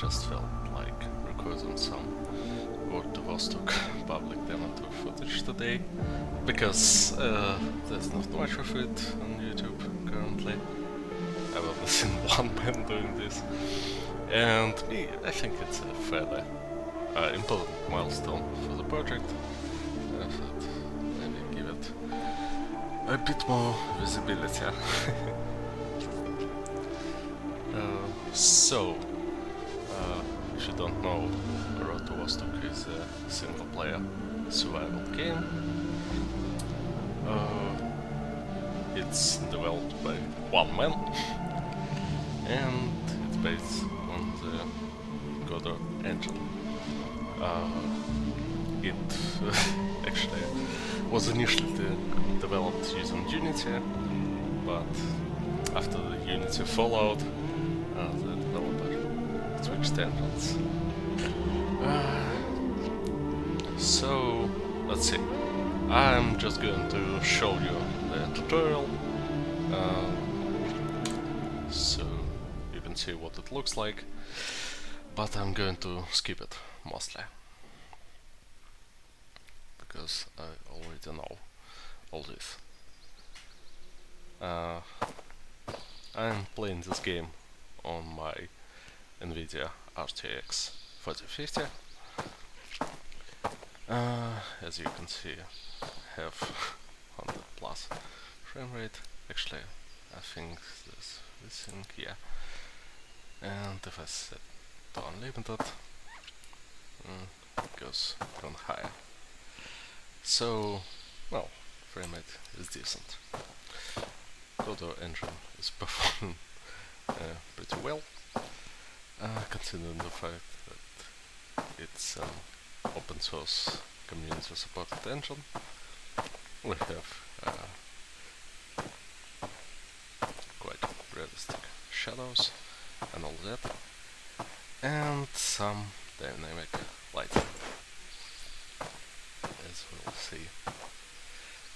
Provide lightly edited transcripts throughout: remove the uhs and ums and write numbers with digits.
just felt like recording some Vladivostok public demo tour footage today, because there's not much of it on YouTube currently. I've only seen one man doing this, and I think it's a fairly important milestone for the project. I thought maybe give it a bit more visibility. If you don't know, Road to Vostok is a single-player survival game. It's developed by one man, and it's based on the Godot engine. It actually was initially developed using Unity, but after the Unity fallout, the developer switched engines. So let's see. I'm just going to show you the tutorial, so you can see what it looks like, but I'm going to skip it mostly, because I already know all this. I'm playing this game on my NVIDIA RTX 4050. As you can see, I have 100 plus frame rate. Actually, I think this thing, yeah. And if I set to unlimited, it goes even higher. So, well, frame rate is decent. Godot engine is performing pretty well, considering the fact that it's an open source community supported engine. We have quite realistic shadows and all that, and some dynamic lighting, as we'll see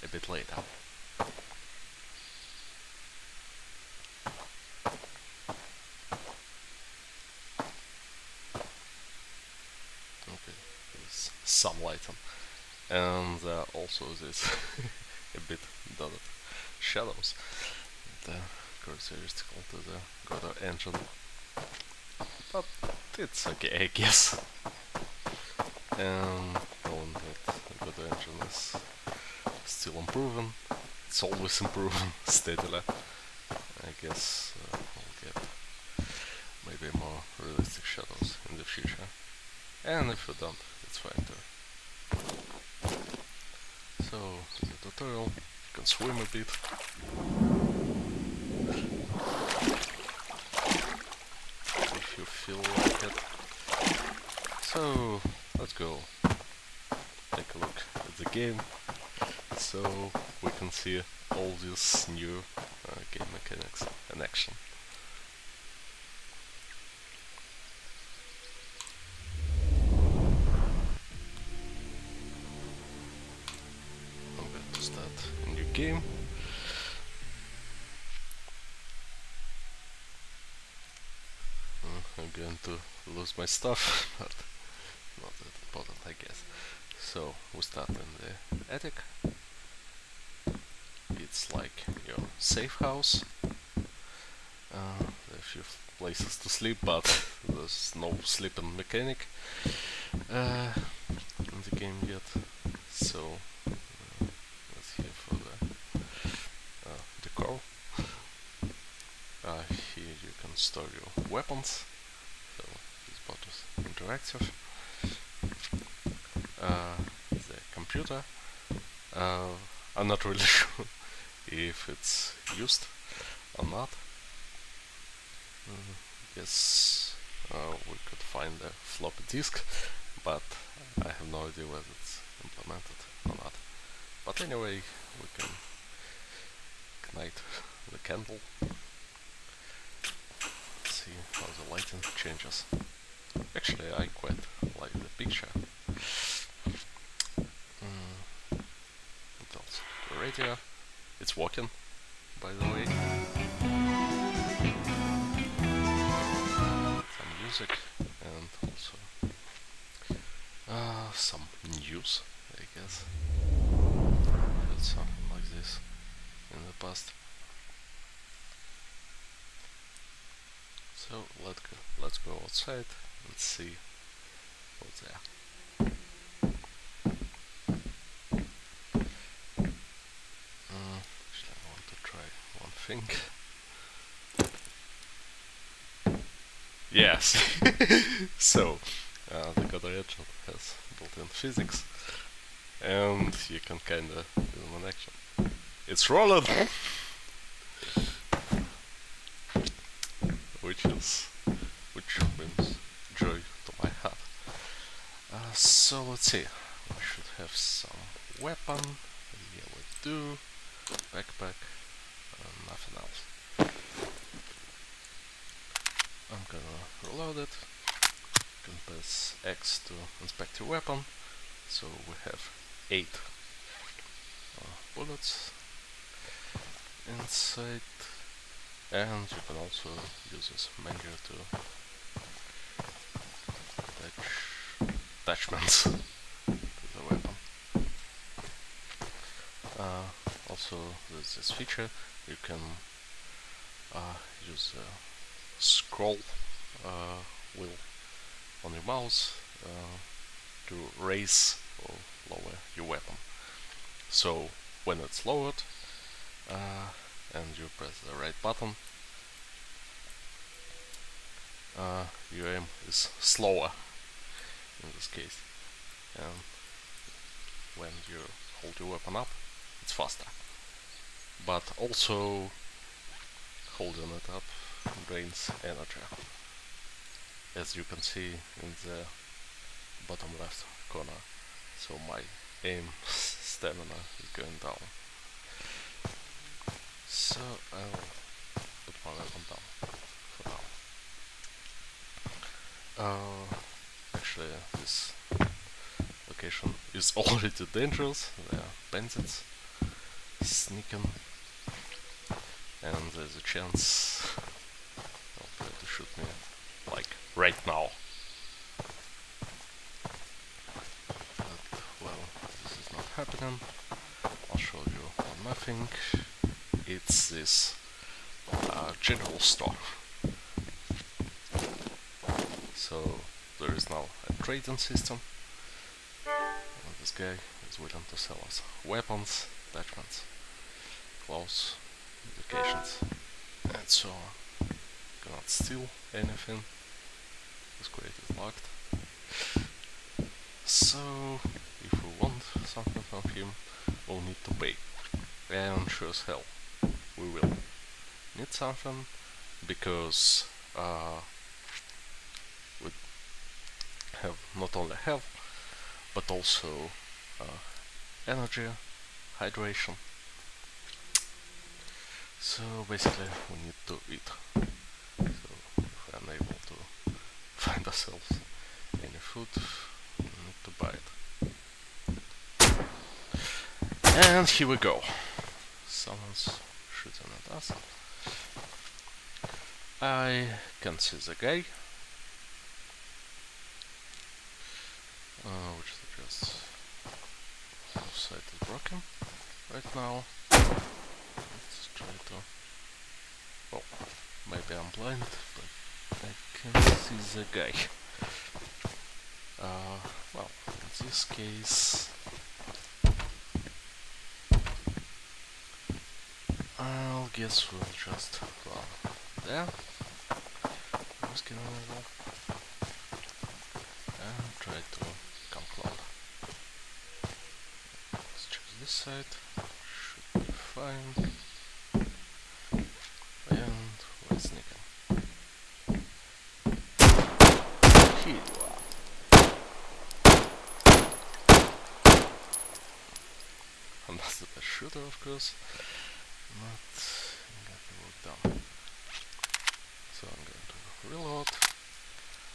a bit later. Some lighting, and also this a bit dotted shadows that are characteristical to the Godot engine, but it's okay, I guess. And knowing that the Godot engine is still improving, it's always improving steadily, I guess we'll get maybe more realistic shadows in the future, and if we don't, it's fine too. So, in the tutorial, you can swim a bit. If you feel like it. So, let's go take a look at the game, so we can see all these new game mechanics in action. Game. I'm going to lose my stuff, but not that important, I guess. So we start in the attic. It's like your safe house. There are a few places to sleep, but there's no sleeping mechanic in the game yet. So let's here for the decor. Here you can store your weapons, so this part is interactive. The computer, I'm not really sure if it's used or not. Yes, we could find a floppy disk, but I have no idea whether it's implemented or not. But anyway, we can ignite the candle. See how the lighting changes. Actually, I quite like the picture. What else? The radio. It's working, by the way. Some music, Some news, I guess. Had something like this in the past. So let's go outside and see what's there. Actually, I want to try one thing. Yes. So the Godot Agent has built-in physics, and you can kinda do them in action. It's rolling, which brings joy to my heart. So let's see. We should have some weapon. Yeah, we do. Backpack. Nothing else. I'm gonna reload it. You can press X to inspect your weapon. So we have 8 bullets inside, and you can also use this menu to attach attachments to the weapon. Also, there's this feature you can use the scroll wheel on your mouse to raise or lower your weapon. So when it's lowered and you press the right button, your aim is slower in this case, and when you hold your weapon up, it's faster. But also holding it up drains energy, as you can see in the bottom left corner. So my aim stamina is going down. So I'll put my weapon down for now. Actually, this location is already dangerous. There are bandits sneaking, and there's a chance they'll try to shoot me, like, right now. But, well, this is not happening. I'll show you one more thing. It's this general store. So there is now a trading system, and this guy is willing to sell us weapons, attachments, clothes, medications, and so on. Cannot steal anything. This crate is locked. So if we want something from him, we'll need to pay. And sure as hell we will need something, because we have not only health but also energy, hydration. So basically we need to eat. So if we're unable to find ourselves any food, we need to buy it. And here we go. Someone's shooting at us. I can see the guy, which suggests left side is broken right now. Let's try to... Oh, maybe I'm blind, but I can see the guy. Well, in this case, I'll guess we'll just run there, risking a little, and try to come closer. Let's check this side, should be fine, and we're sneaking. Here you are. I'm not the best shooter, of course, but I got the work done. So I'm going to reload.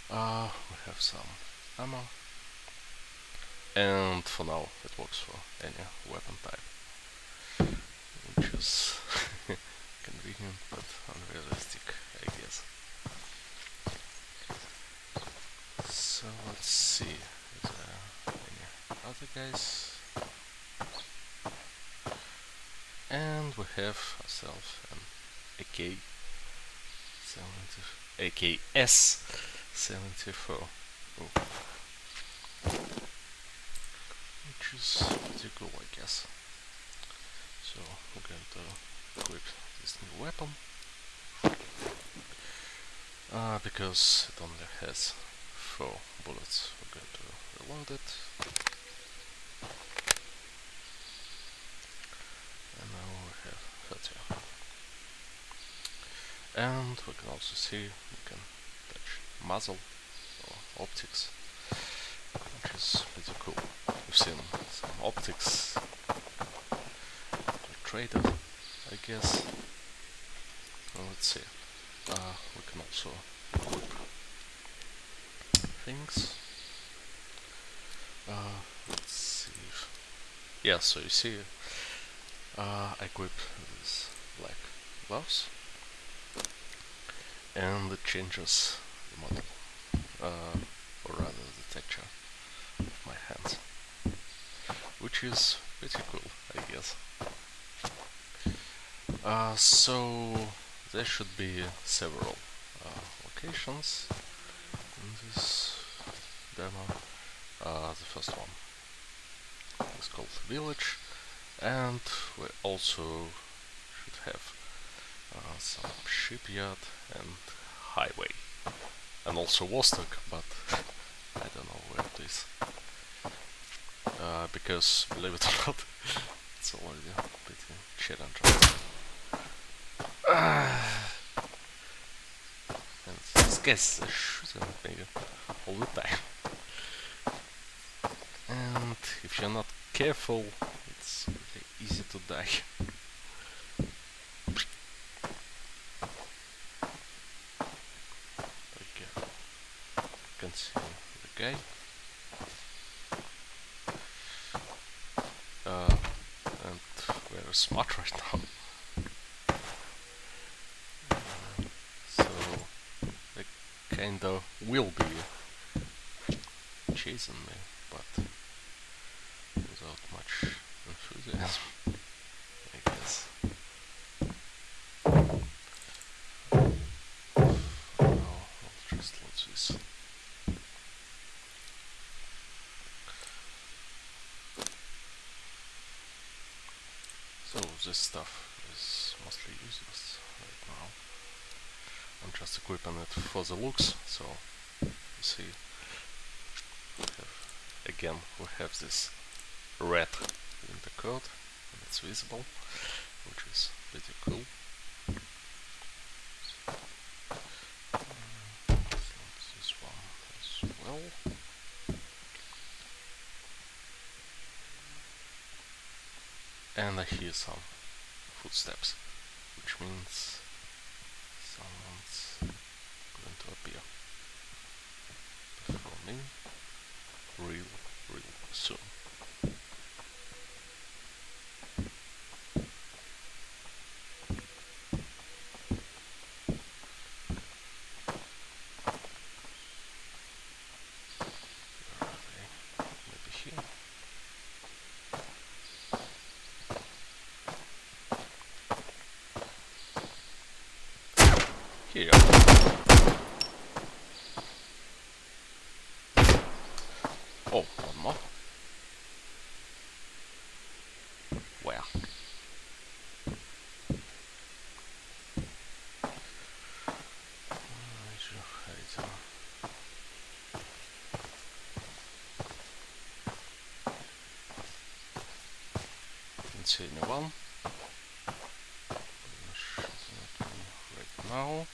We have some ammo, and for now it works for any weapon type, which is convenient but unrealistic, I guess. So let's see, is there guys. And we have ourselves an AKS-74, which is pretty cool, I guess. So we're going to equip this new weapon, because it only has 4 bullets. We're going to reload it, and now we have 30. And we can also see we can touch muzzle or optics, which is pretty cool. We've seen some optics traded, I guess. Well, let's see. We can also equip things. Let's see. Yeah, so you see, I equip these black gloves, and it changes the model, or rather the texture of my hands, which is pretty cool, I guess. So there should be several locations in this demo. The first one is called Village, and we also should have some shipyard and highway, and also Vostok, but I don't know where it is, because believe it or not, it's already pretty challenging. And these guys are shooting at me all the time. And if you're not careful, it's really easy to die. Okay, you can see the guy. And very smart right now. So they kinda will be chasing me, but without much enthusiasm, I guess. Now I'll just load this. So this stuff is mostly useless right now. I'm just equipping it for the looks, so you see, again we have this red winter coat, and it's visible, which is pretty cool. This one as well. And I hear some footsteps, which means someone's going to appear before me real soon. Maybe here. Here you are. Oh, one more. Where? Didn't see anyone. Right now.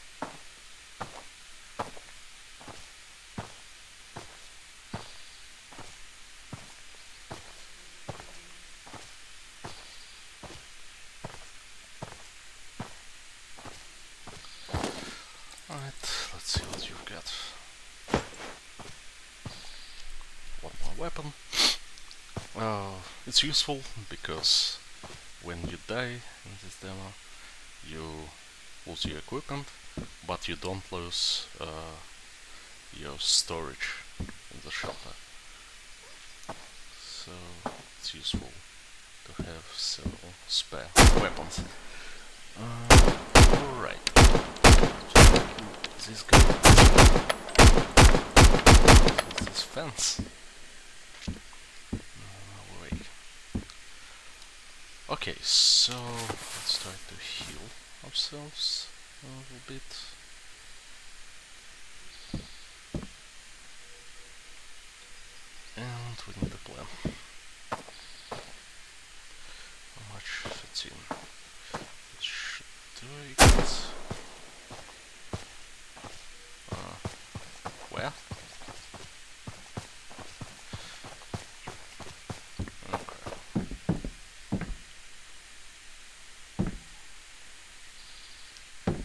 Alright, let's see what you've got. One more weapon. It's useful because when you die in this demo, you lose your equipment, but you don't lose your storage in the shelter. so it's useful to have several spare weapons. Alright. This guy. What's this fence? No way. Okay, so let's try to heal ourselves a little bit. And we need a plan. How much fits in? It should do it. Where? Okay.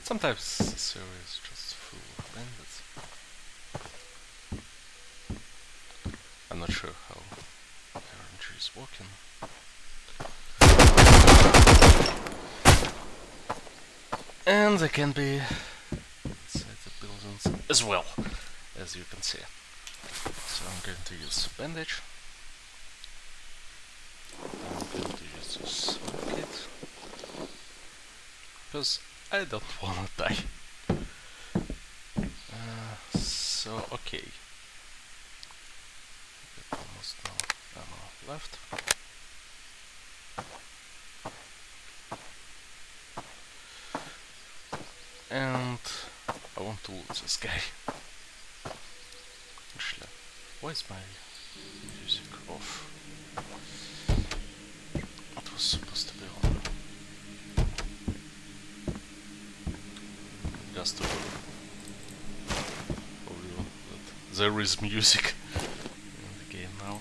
Sometimes this area is just full of bandits. I'm not sure how RNG is working. And they can be inside the buildings as well, as you can see. So I'm going to use bandage. I'm going to use this kit because I don't wanna die. So okay. Got almost no ammo left. And I want to loot this guy. Actually, why is my music off? It was supposed to be on. Just to reveal that there is music in the game now.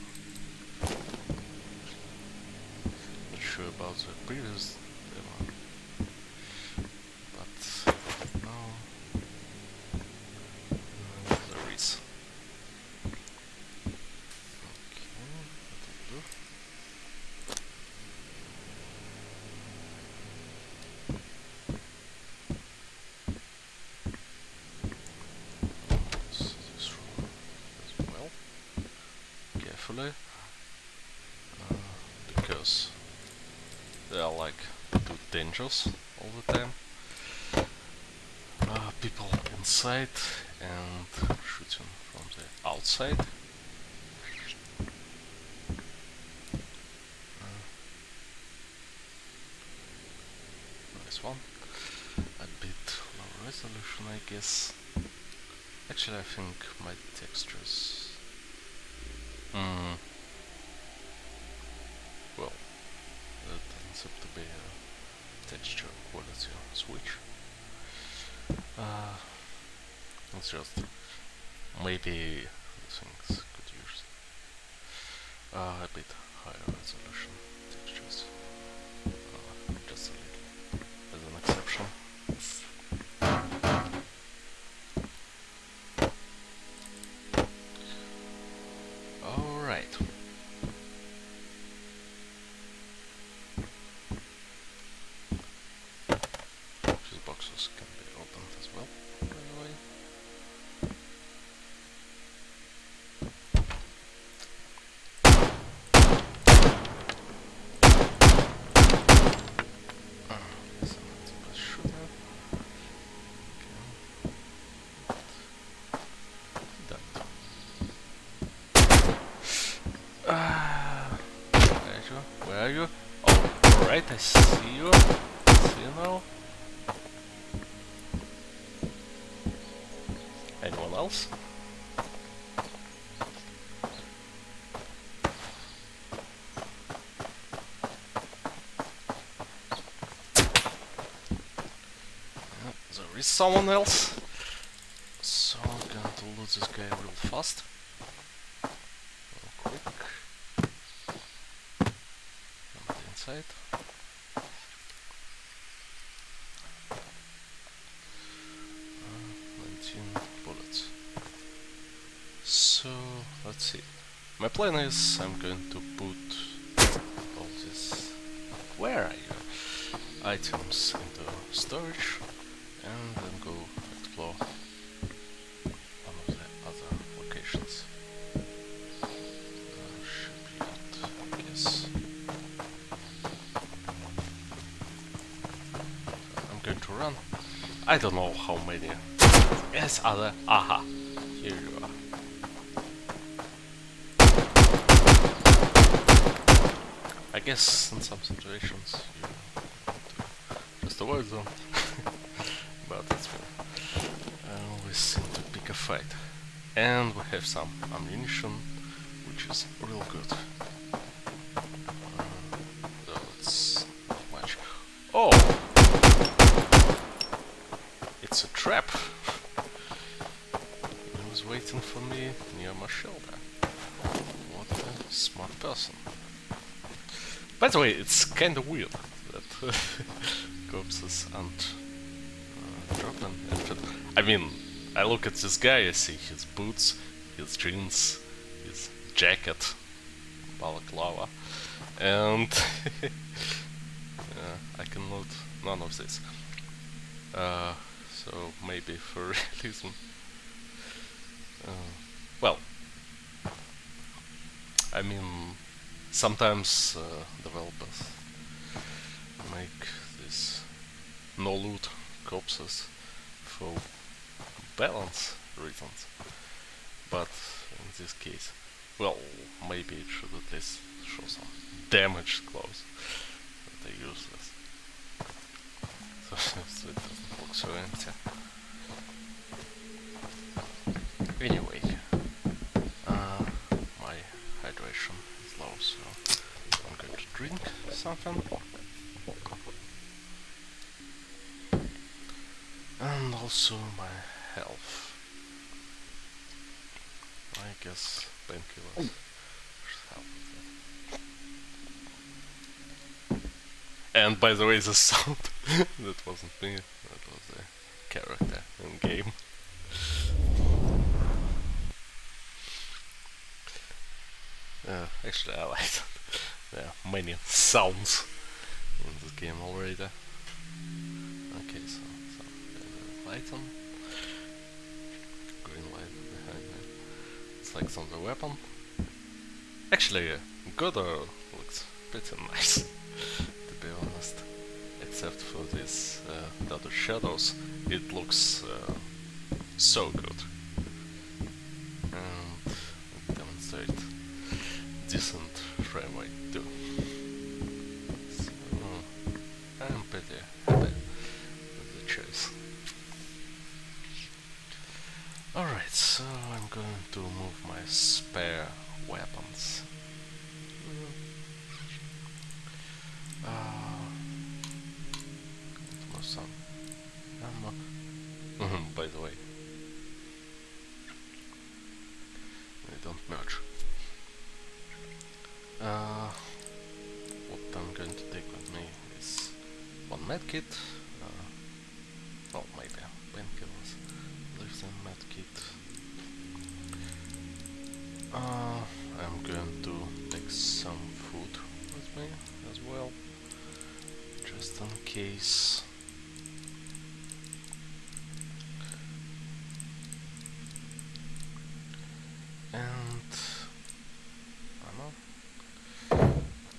Not sure about the previous demo, but now there is. Okay, that'll do. This room as well, carefully, because they are like too dangerous all the time. People inside and shooting from the outside. Nice one. A bit low resolution, I guess. Actually, I think my textures. Well, that ends up to be a texture quality switch. It's just maybe things could use a bit higher resolution textures, just a little, as an exception. Alright. These boxes can be opened as well, by the way. Yes, I'm not supposed to shoot now. Where are you? Oh, alright, I see you. See you now. Anyone else? There is someone else. So I'm going to loot this guy real fast. Real quick. Not inside. Bullets. So let's see. My plan is I'm going to put all these, where are you, items into storage and then go explore one of the other locations. Shipyard. going to run. I don't know how many. Yes, other. Aha. Here you are. I guess in some situations you just avoid them. But that's me. I always seem to pick a fight. And we have some ammunition, which is real good. So it's not much. Oh! It's a trap! He was waiting for me near my shoulder. What a smart person. By the way, it's kinda weird that corpses aren't dropping infant. I mean, I look at this guy, I see his boots, his jeans, his jacket, balaclava, and I can note none of this. So maybe for realism. Well, I mean, sometimes developers make these no-loot corpses for balance reasons, but in this case, well, maybe it should at least show some damaged clothes that are useless, so it doesn't look so empty. Anyway, my hydration is low, so I'm going to drink something. And also my health. I guess painkillers should help with that. And by the way, the sound, that wasn't me, that was a character in game. Actually, I like it. There are many sounds in this game already. Okay, so light on. Green light behind me. It's like some other weapon. Actually, Godor looks pretty nice, to be honest. Except for these dotted shadows, it looks so good. And it demonstrates decent frame rate too. So I'm pretty happy with the choice. Alright, so I'm going to move my spare weapons. Move some ammo. By the way, they don't merge. What I'm going to take with me is one medkit, well, maybe painkillers, leave them medkit. I'm going to take some food with me as well, just in case. And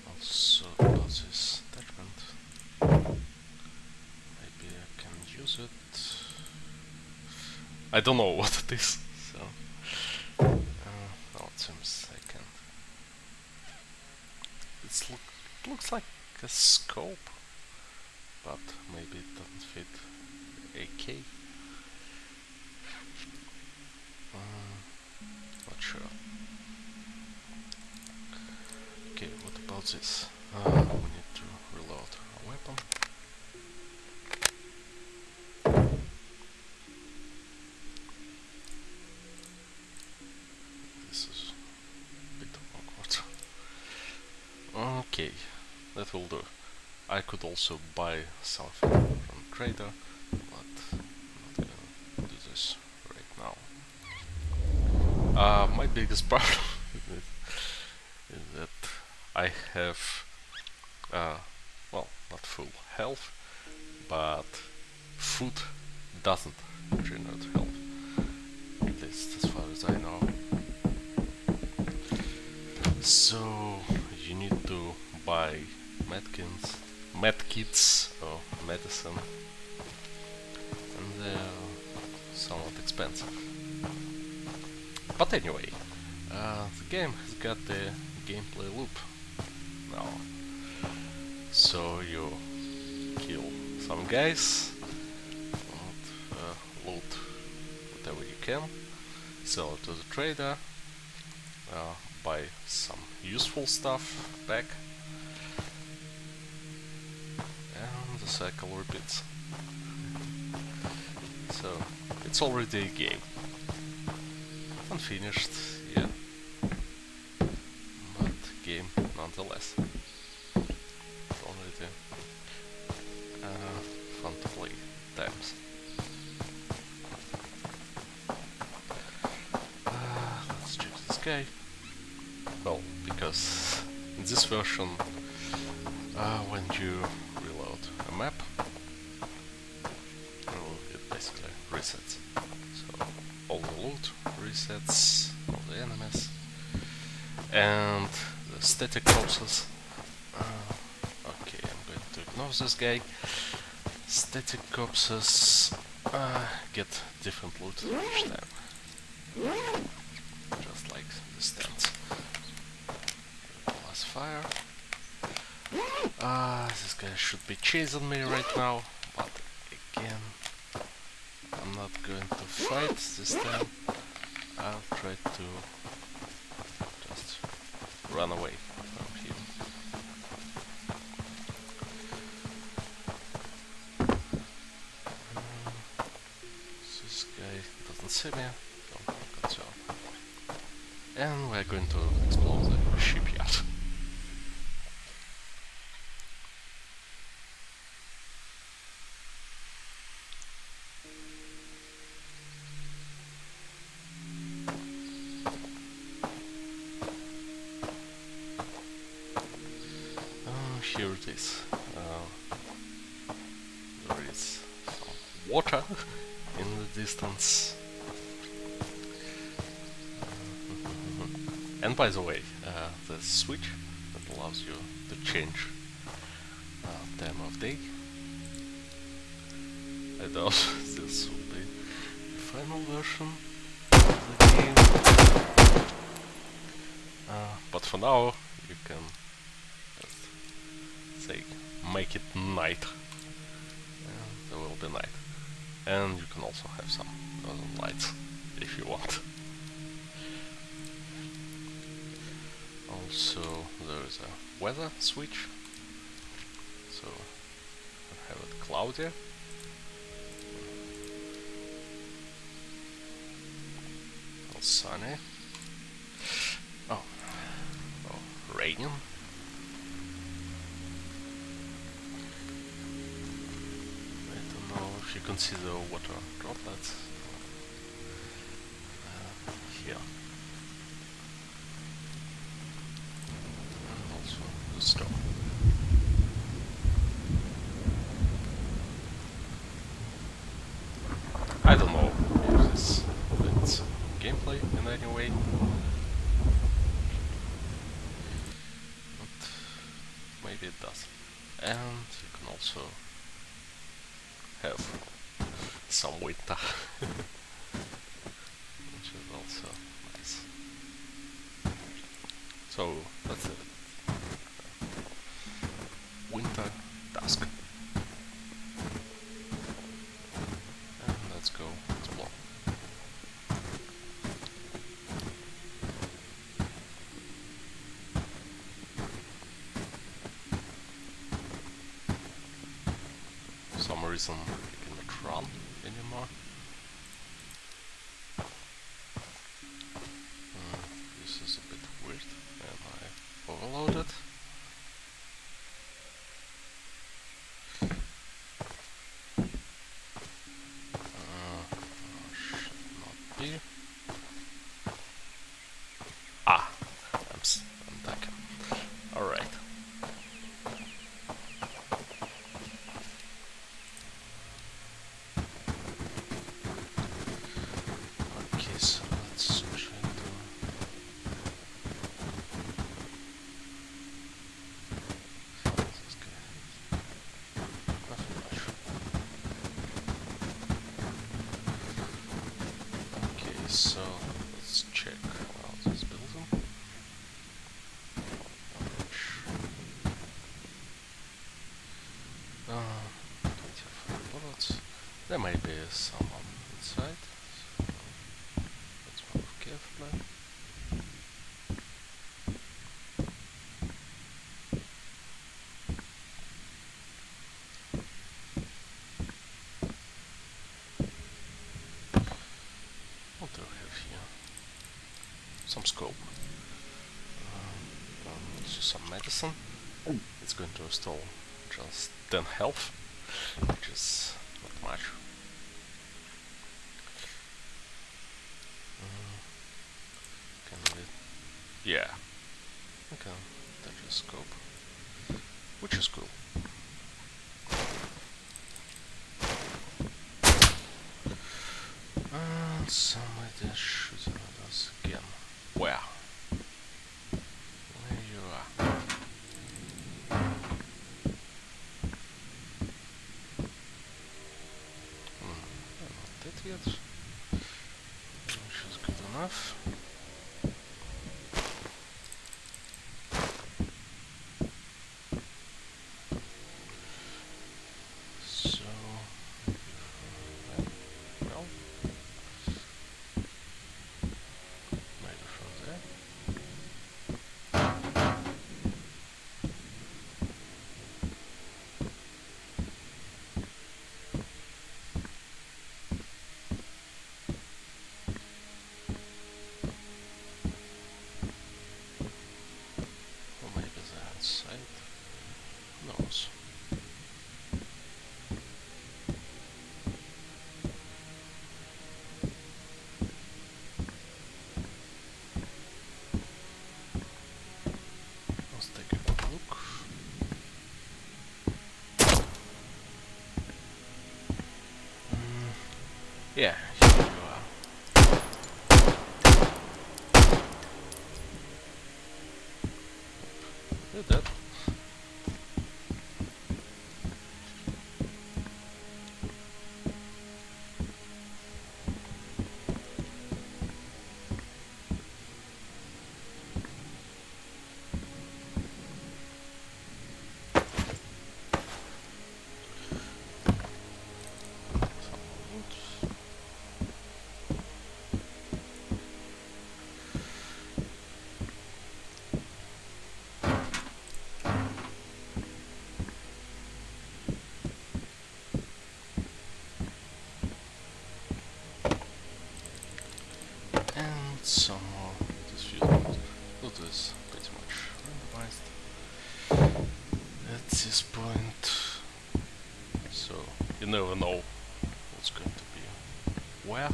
also about this attachment, maybe I can use it. I don't know what it is, so oh, it seems I can. It looks like a scope, but maybe it doesn't fit AK. Not sure. Okay, what about this? We need to reload our weapon. This is a bit awkward. Okay, that will do. I could also buy something from trader, but I'm not gonna do this right now. My biggest problem is that I have, well, not full health, but food doesn't generate health, at least as far as I know. So you need to buy medkits or medicine they're somewhat expensive. But anyway, the game has got the gameplay loop now. So you kill some guys, and, loot whatever you can, sell it to the trader, buy some useful stuff back, and the cycle repeats. So it's already a game. Unfinished, yeah, but game nonetheless. Already fun to play times. Let's check this guy. Well, because in this version, when you reload a map, well, it basically resets. So all the loot resets, all the enemies, and the static corpses. Okay, I'm going to ignore this guy. Static corpses get different loot each time, just like the stands. Plus fire. This guy should be chasing me right now, but again, I'm not going to fight this time. I'll try to just run away from him. This guy doesn't see me, so no concern. And we're going to explore the shipyard. Here it is. There is some water in the distance. And by the way, the switch that allows you to change time of day. I doubt this will be the final version of the game. But for now, you can say make it night, and there will be night, and you can also have some northern lights if you want. Also there is a weather switch, so you can have it cloudy, or sunny, oh, raining. You can see the water droplets here, and also the storm. I don't know if this affects gameplay in any way, but maybe it does. And you can also have some winter, which is also nice. So that's it. Winter dusk. And let's go explore. For some reason you cannot run anymore. This is a bit weird. Am I overloaded? Should not be. Ah, I'm back. All right. Okay, so let's try to so let's check out this building. Uh, 25 bullets. There may be someone inside, so let's move carefully. What do we have here? Some scope. Also some medicine. It's going to restore just 10 health, which is not much. Can we... yeah. Okay, touch the scope, which is cool. And somebody is shooting at us again. Where? Where you are? I'm not dead yet, which is good enough. So, well, maybe from there. Or maybe they're outside. Who knows? Let's take a quick look. Yeah, here you are. You're dead. Some more loot. And some more. This field loot is pretty much randomized at this point, so you never know what's going to be where.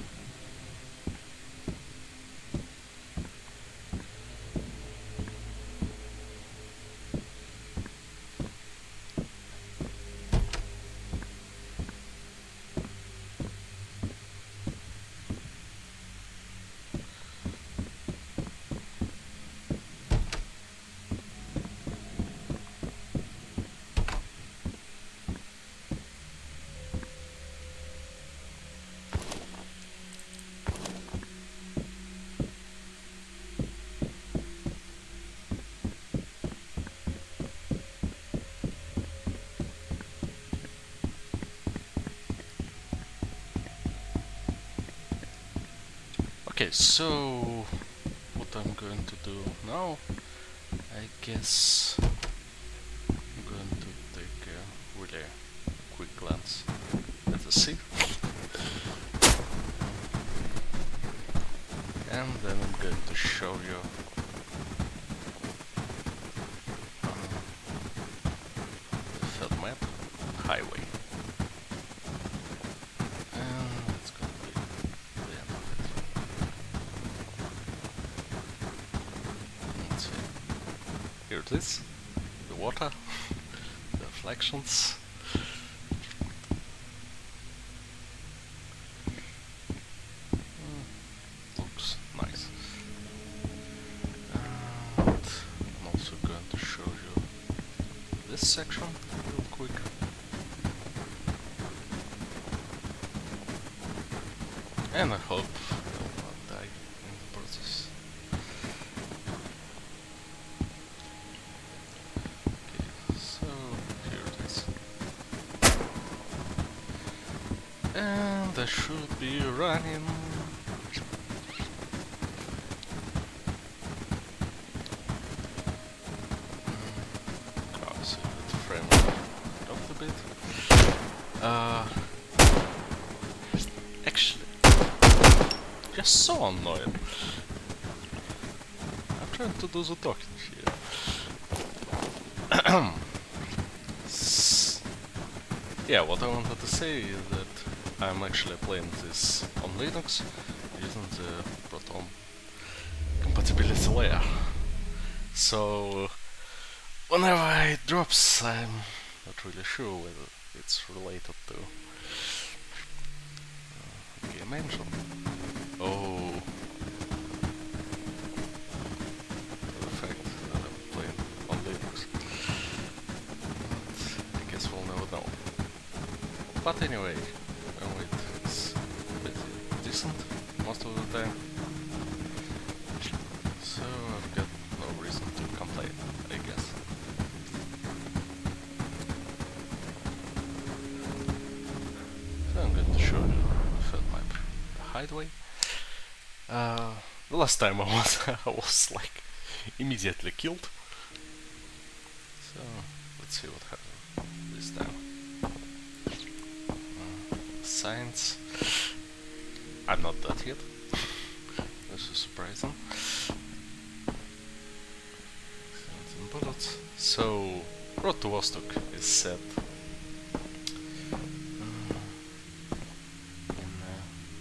Okay, so what I'm going to do now, I guess I'm going to take a really quick glance at the sea, and then I'm going to show you the third map, highway, and it's gonna be the end of it. Let's see. Here it is, the water, the reflections. Looks nice. And I'm also going to show you this section real quick. And I hope I'll not And I should be running. Oh, see the frame dropped a bit. Actually, just so annoying. I'm trying to do the talking here. Yeah, what I wanted to say is that I'm actually playing this on Linux using the Proton compatibility layer. So whenever it drops, I'm not really sure whether it's related to game engine. Oh, the fact that I'm playing on Linux. But I guess we'll never know. But anyway, it's pretty decent most of the time. So I've got no reason to complain, I guess. So I'm going to show you the third map, the Hideaway. The last time I was like immediately killed. So let's see what happens this time. Science. I'm not dead yet. This is surprising. 17 bullets. So, Road to Vostok is set in a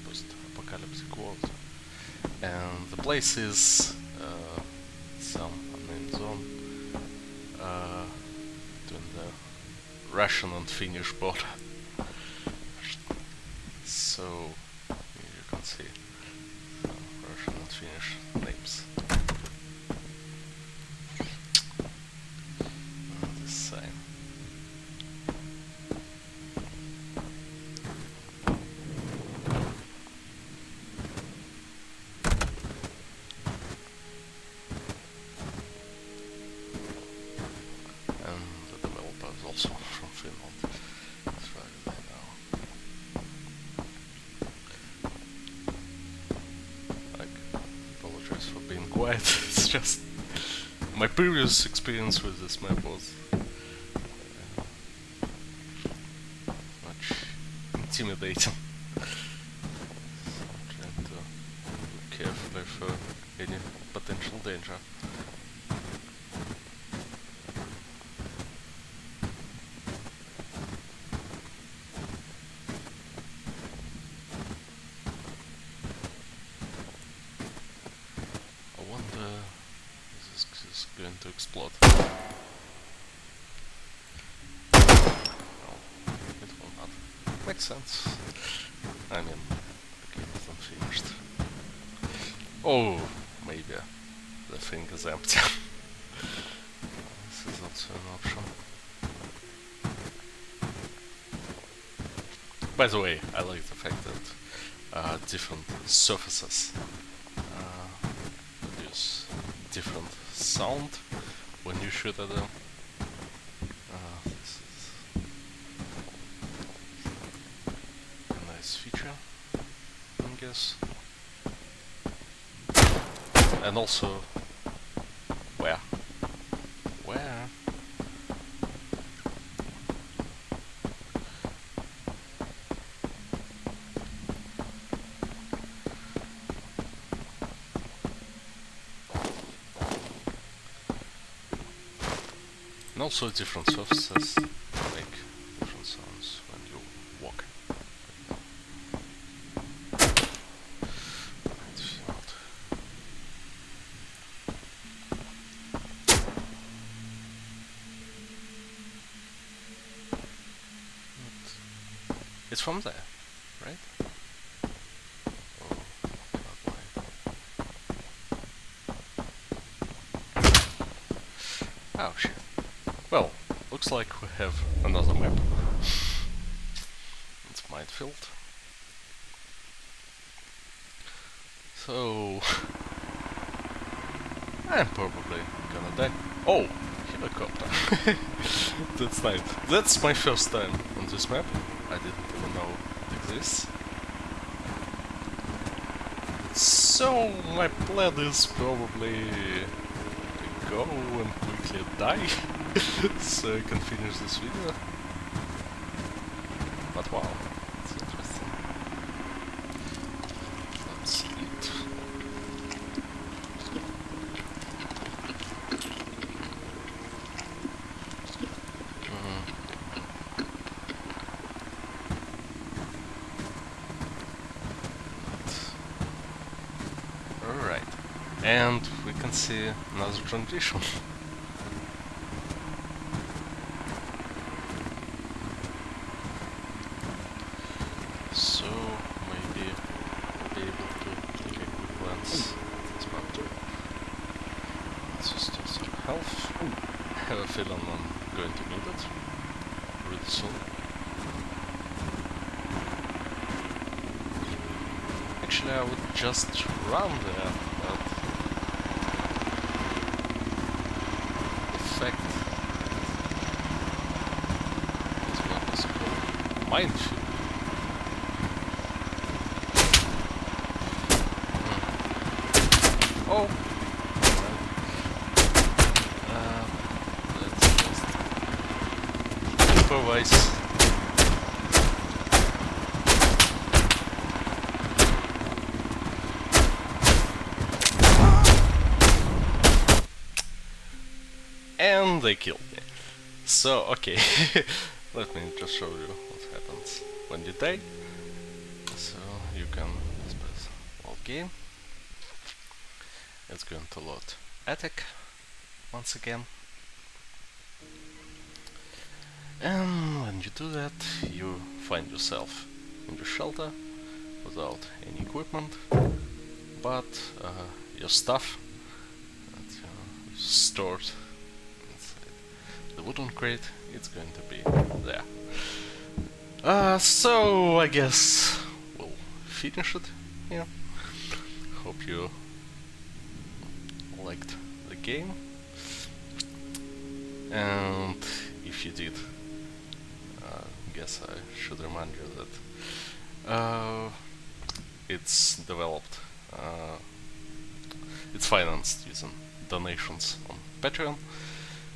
post-apocalyptic world, and the place is some unnamed zone between the Russian and Finnish border. So you can see Russian and Finnish names. And this sign. And the developer is also from Finland. As far as I know. Apologize for being quiet. It's just my previous experience with this map was much intimidating. So I'm trying to look carefully for any potential danger. I wonder if this is going to explode. No, it will not. Makes sense. I mean, the game isn't finished. Oh, maybe the thing is empty. This is also an option. By the way, I like the fact that different surfaces produce different sound when you shoot at them. This is a nice feature, I guess. And also, where? And also different surfaces make different sounds when you walk. It's from there, right? Oh, not wide. Oh shit. Well, looks like we have another map. It's Minefield. So I'm probably gonna die. Oh, helicopter. That's nice. That's my first time on this map. I didn't even know it this. So my plan is probably to go and quickly die so I can finish this video. But wow, it's interesting. Let's eat. Alright, and we can see another transition. So maybe we'll be able to take a quick glance at this map. Let's just do some health. I have a feeling I'm going to need it really soon. Actually, I would just run there, but the fact is what is called minefield. Oh! Let's just improvise. And they killed me. So, okay, let me just show you what happens when you die. So, you can press load game. It's going to load attic once again. And when you do that, you find yourself in your shelter without any equipment, but your stuff that you stored inside the wooden crate, it's going to be there. So I guess we'll finish it here. Hope you liked the game, and if you did, guess I should remind you that it's developed, it's financed using donations on Patreon,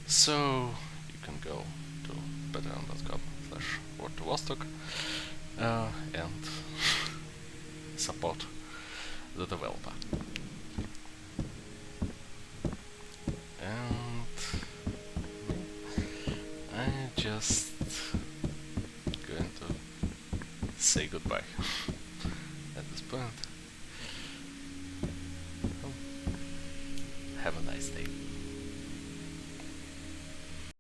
so you can go to patreon.com/WordToVostok and support the developer. And I just going to say goodbye at this point.